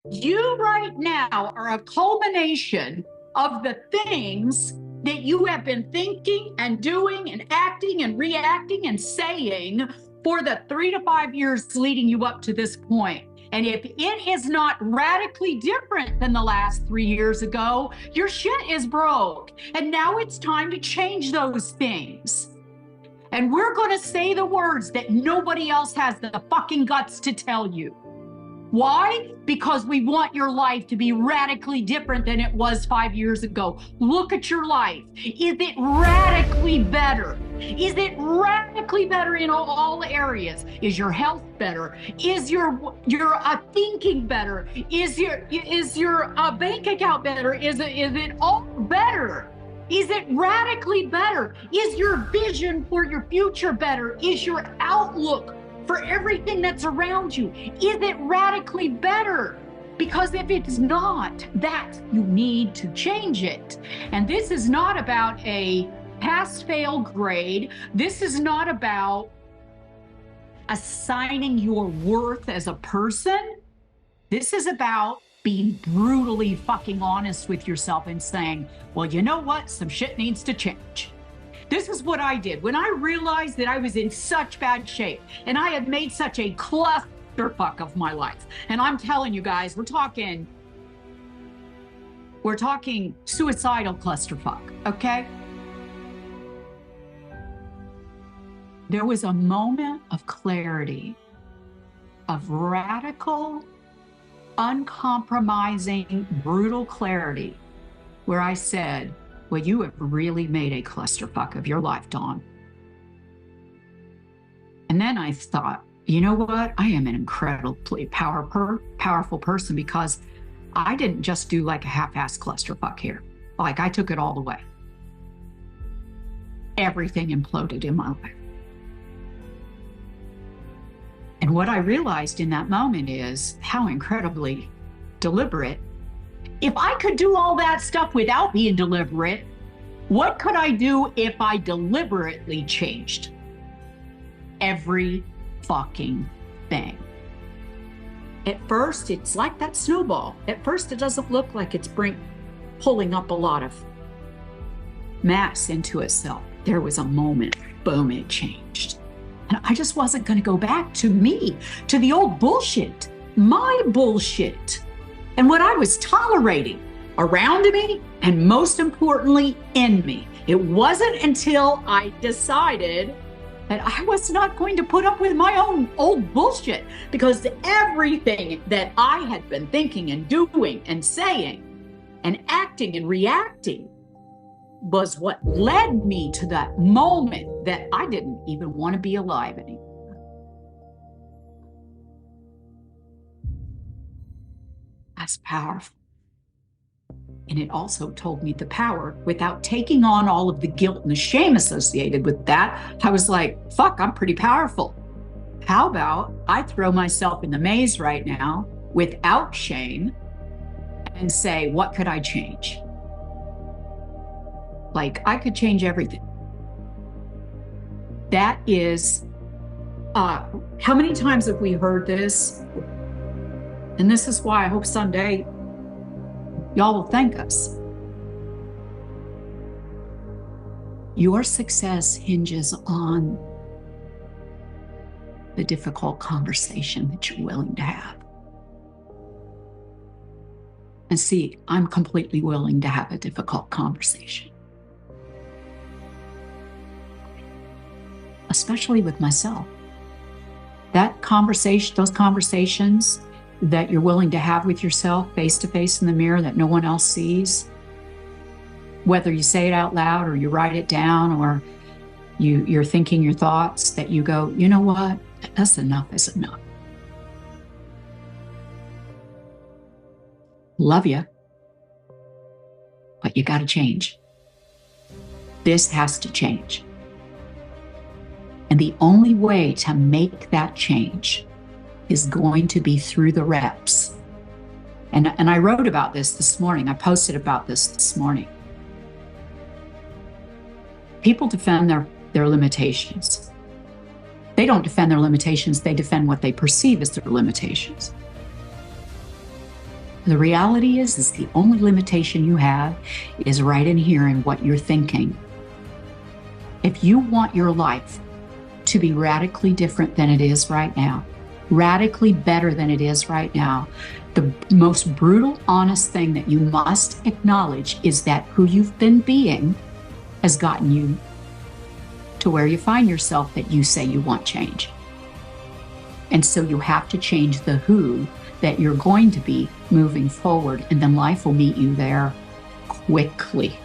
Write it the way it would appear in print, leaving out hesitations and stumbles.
You right now are a culmination of the things that you have been thinking and doing and acting and reacting and saying for the 3 to 5 years leading you up to this point. And if it is not radically different than the last 3 years ago, your shit is broke. And now it's time to change those things. And we're going to say the words that nobody else has the fucking guts to tell you. Why? Because we want your life to be radically different than it was 5 years ago. Look at your life. Is it radically better? Is it radically better in all areas? Is your health better? Is your thinking better? Is your bank account better? Is it all better? Is it radically better? Is your vision for your future better? Is your outlook for everything that's around you, is it radically better? Because if it's not, that you need to change it. And this is not about a pass-fail grade. This is not about assigning your worth as a person. This is about being brutally fucking honest with yourself and saying, well, you know what? Some shit needs to change. This is what I did when I realized that I was in such bad shape and I had made such a clusterfuck of my life. And I'm telling you guys, we're talking suicidal clusterfuck, okay? There was a moment of clarity, of radical, uncompromising, brutal clarity, where I said, well, you have really made a clusterfuck of your life, Dawn. And then I thought, you know what? I am an incredibly powerful person because I didn't just do like a half-ass clusterfuck here. Like I took it all the way. Everything imploded in my life. And what I realized in that moment is how incredibly deliberate. If I could do all that stuff without being deliberate, what could I do if I deliberately changed? Every fucking thing. At first, it's like that snowball. At first, it doesn't look like it's pulling up a lot of mass into itself. There was a moment, boom, it changed. And I just wasn't going to go back to me, to the old bullshit, my bullshit. And what I was tolerating around me, and most importantly, in me. It wasn't until I decided that I was not going to put up with my own old bullshit, because everything that I had been thinking and doing and saying and acting and reacting was what led me to that moment that I didn't even want to be alive anymore. That's powerful. And it also told me the power without taking on all of the guilt and the shame associated with that. I was like, fuck, I'm pretty powerful. How about I throw myself in the maze right now without shame and say, what could I change? Like I could change everything. That is, how many times have we heard this? And this is why I hope someday y'all will thank us. Your success hinges on the difficult conversation that you're willing to have. And see, I'm completely willing to have a difficult conversation. Especially with myself. That conversation, those conversations that you're willing to have with yourself face to face in the mirror that no one else sees, whether you say it out loud or you write it down or you're thinking your thoughts, that you go, you know what, that's enough is enough. Love you, but you got to change. This has to change. And the only way to make that change is going to be through the reps. And I wrote about this morning. I posted about this morning. People defend their limitations. They don't defend their limitations. They defend what they perceive as their limitations. The reality is the only limitation you have is right in here in what you're thinking. If you want your life to be radically different than it is right now, radically better than it is right now, the most brutal, honest thing that you must acknowledge is that who you've been being has gotten you to where you find yourself that you say you want change. And so you have to change the who that you're going to be moving forward, and then life will meet you there quickly.